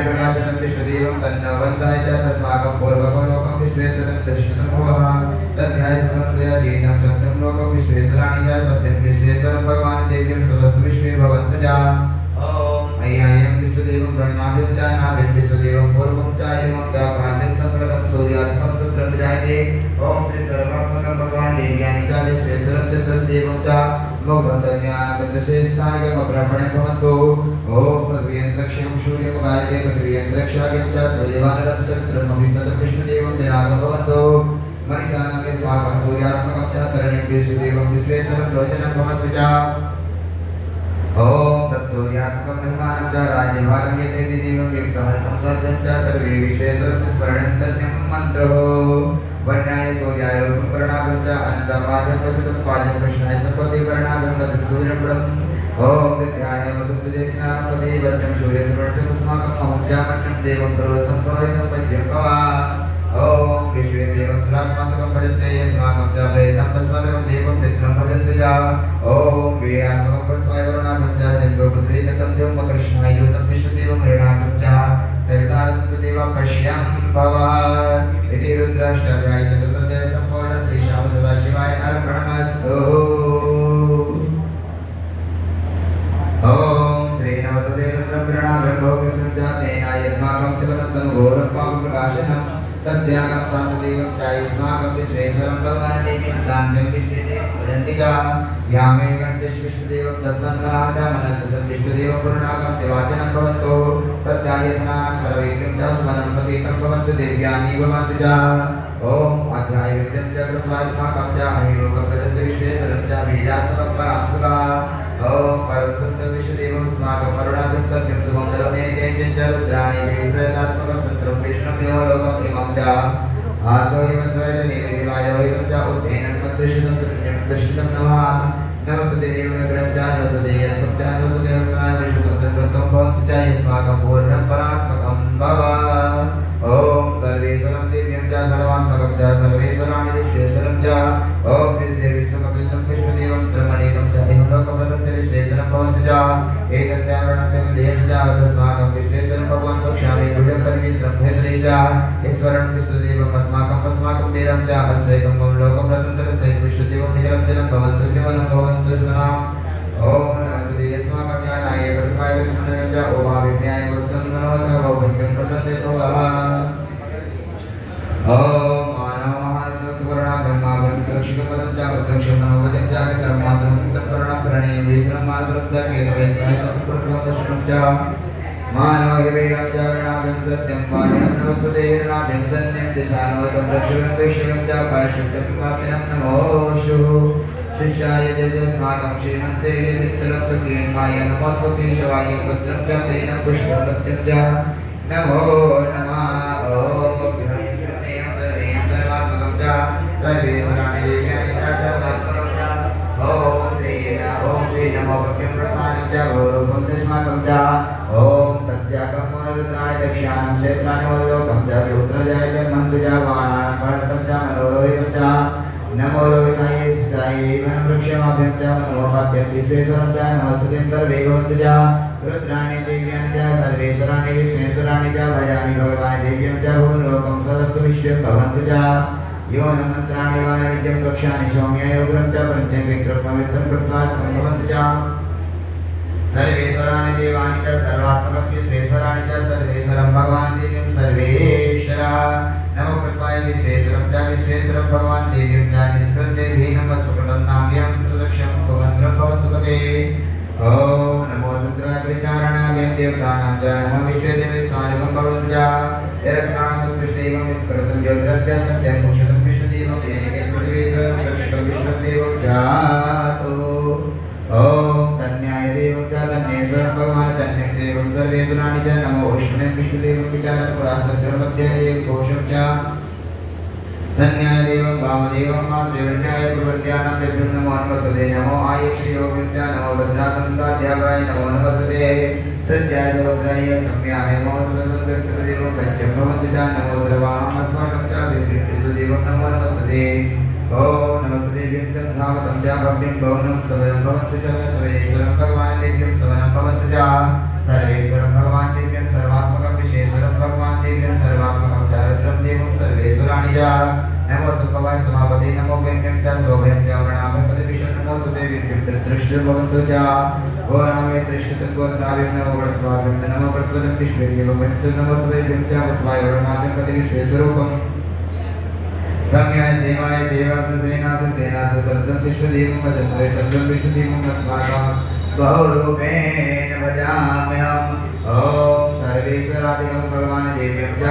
प्रकाशनं विश्वदेवं तन्नवन्ताय च तस्माकं पूर्वकलोकं विश्वेश्वरं दर्शनं भवः तद्ध्याय समन्वया चेतं सत्यं लोकं विश्वेश्वराणि च सत्यं विश्वेश्वरं भगवान् देव्यं समस्त विश्वे भवन्तु च ॐ अय्यायं विश्वदेवं प्रणमामि च नाभिं विश्वदेवं पूर्वं च एवं च प्रान्तं संप्रदं सूर्यात्मकं सूत्रं विजायते ॐ श्री सर्वात्मकं भगवान् देव्यानि च विश्वेश्वरं चन्द्रदेवं च मुग्धन्यागतश्रेष्ठायमप्रपणे भवन्तु ॐ पृथ्वीयन्त्रक्षं सूर्यमुगायते पृथ्वीयन्त्रक्षायं च सूर्यवानरं सत्रमभिस्ततं विष्णुदेवं जनागं भवन्तु मनीषानां स्वाकं सूर्यात्मकं च तरणीं विश्वदेवं विश्वेश्वरं लोचनं भवन्तु च ॐ तत्सूर्यात्मकं निर्माणं च राज्यभारं यते देवं युक्तं सत्यं च सर्वे विश्वेश्वरं स्मरणन्तन्यं मन्त्रो वन्याय सूर्याय वर्णाभं च अनन्तमाजं वसुतं पाजं कृष्णाय सपति वर्णाभं वसुं सूर्यपुरम् ॐ विद्याय वसुन्तदेशनां वसे वर्णं सूर्यस्पर्शमस्माकं अहं जामन्नं देवं पर्वतं परोहितं पद्यं पवा ॐ विश्वे देवं सुरात्मात्मकं भजन्ते यस्माकं च प्रेतं तस्माकं देवं पितरं भजन्ते च ॐ वीर्यात्मकं पट्वाय वर्णाभं च सिन्धो पृथ्वीगतं देवं कृष्णाय युतं विश्वदेवं ऋणाभं च सवितादेव पश्यं भवः इति रुद्राष्टाध्याय चतुर्थाध्याय सम्पूर्ण श्रीशां सदाशिवाय अर्पणमस्तु ॐ श्री नमस्ते रुद्रं प्रणामं भोगितं जातेन यद्माकं शिवनं तनुघोरं पापप्रकाशनं तस्याकं शान्तदेवं च युष्माकं विश्वेश्वरं भगवान् देवीं शान्तिं विश्वेदेवं भजन्ति च यामेवं विश्वदेवं तस्मन्मनां च मनस्सुतं विश्वदेवं पुरुणाकं शिवाचनं भवन्तु तद्ध्यायतनां सर्वैक्यं च सुमनं प्रतीतं भवन्तु देव्यानि भवन्तु च ॐ अध्यायविद्यं च कृत्वात्माकं च अहिलोकं प्रदत्त विश्वेश्वरं च बीजात्मकं परांसुकः ॐ परमसुन्दरं विश्वदेवं स्माकं करुणाभृत्तं सुमङ्गलमेकेन च रुद्राणि विश्वेदात्मकं सत्रं विष्णुं योलोकम् इमं च आसो एव स्वयजनेदेवायोहितं च उद्येनं मद्दुषितं दर्शितं नमः नमस्ते देवनगरं च नमस्ते यत्तं च नमस्ते देवनाय विष्णुपत्रं कृतं भवन्तु च यस्माकं पूर्णं परात्मकं भव ॐ सर्वेश्वरं दिव्यं च सर्वात्मकं च सर्वेश्वराणि विश्वेश्वरं च ॐ विश्वेश्वरं विश्वदेवं त्रिमणिकं च इहलोकप्रदत्तं विश्वेश्वरं भवन्तु च एतद्यावरणं देवं च तस्माकं विश्वेश्वरं भगवान् वक्ष्यामि भुजं पवित्रं भेदले च ईश्वरं विश्वदेवं अस्माकं अस्माकं वीरं च अस्मैकं लोकप्रदत्तं सहित विश्वदेवं निरञ्जनं भवन्तु शिवनं भवन्तु शिवनाम् ॐ नमस्ते अस्माकं ज्ञानाय कृपाय कृष्णाय च ओभाविज्ञाय वृत्तं मनोज भवन्तं प्रदत्ते भवः ॐ मानव महानन्दवर्णा ब्रह्मा ब्रह्मक्षिकपदं च उत्तक्षमनोपदं च विक्रमात्रं तत्पर्णा प्रणये विश्रमात्रं च केतवेन्द्राय संप्रभवशनं च मानव हिवेयं च वर्णाभ्यं सत्यं पायं नमस्ते वर्णाभ्यं सन्यं दिशानोतं रक्षणं विश्वं च पायशुद्धं पात्यं नमोऽशुः शिष्याय जयस्माकं श्रीमन्ते नित्यरक्तप्रियं मायं नमोत्पत्ति शिवाय पुत्रं च तेन पुष्पं सत्यं च नमो नमः सर्वेश्वराणि देव्यानि च सर्वात्मकं च ॐ श्री नमो भक्तिं प्रधानं च गौरवं तस्माकं च ॐ तस्याकं मनोरुद्राणि दक्षानं क्षेत्राणि मनोलोकं च सूत्रजाय मन्तु च वाणानं भरतं च मनोरोहितं च नमो रोहिताय साई वृक्षमाभ्यं च मनोपात्यं विश्वेश्वरं च नमस्तुते सर्वे भवन्तु च रुद्राणि देव्यानि च सर्वेश्वराणि विश्वेश्वराणि च भजामि भगवान् देव्यं च भुवनलोकं सर्वस्तु विश्वं भवन्तु च यो नमन्त्राणि वाणिज्यं कक्षानि सौम्याय उग्रं च पञ्चविक्रमवित्तं कृत्वा सम्भवन्तु च सर्वेश्वराणि देवानि च सर्वात्मकं विश्वेश्वराणि च सर्वेश्वरं भगवान् देवीं सर्वेश्वरा नमो कृपाय विश्वेश्वरं च विश्वेश्वरं भगवान् देवीं च निष्कृत्यधीनं वसुकृतं नाम्यं सुरक्षं कुमन्त्रं भवन्तु पते ॐ नमो सुत्राय विचारणाभ्यं देवतानां च नमो विश्वेदेवतानिकं भवन्तु च यत्प्राणं विश्वेवं विस्कृतं ज्योतिरभ्यः सत्यं भूषितं विश्वदेवं येनेकेन पृथिवीकरं रक्षितं विश्वदेवं जातो ॐ तन्याय देवं च तन्नेश्वरं भगवान् तन्यं देवं सर्वेश्वराणि च नमो विष्णुं विश्वदेवं विचारं पुरासत्यमध्याये घोषं च तन्याय देवं वामदेवं मातृवन्याय प्रपद्यानं विष्णुं नमो नमस्ते नमो आयुष्योगिं च नमो भद्रातं साध्याय नमो नमस्ते सज्जाय भद्राय सम्याय नमो स्वतन्त्रदेवं पञ्चम भवन्तु च नमो सर्वामस्माकं च विष्णुदेवं नमो नमस्ते ओम नमस्ते देवीं तं धावतं च भव्यं भवनं सवनं भवन्तु च सर्वेश्वरं भगवान् देव्यं सवनं भवन्तु च सर्वेश्वरं भगवान् देव्यं सर्वात्मकं विशेश्वरं भगवान् देव्यं सर्वात्मकं च रुद्रं देवं सर्वेश्वराणि च नमो सुभवाय समापते नमो वेद्यं च शोभयं च वर्णामं पदविष्णु नमो सुते वेद्यं तद्दृष्टं भवन्तु च ओ नामे दृष्टतत्त्वत्राव्यं नमो गणत्वाव्यं नमो गणत्वदं विश्वेदेवं वन्तु नमो सुवेद्यं च वत्वाय वर्णामं पदविश्वेश्वरूपम् सम्याय सेवास सेनास शब्दं विश्वदेवं वचन्द्रे शब्दं विश्वदेवं अस्माकं बहुरूपेण भजाम्यहम् ॐ सर्वेश्वरादिकं भगवान् देव्यं च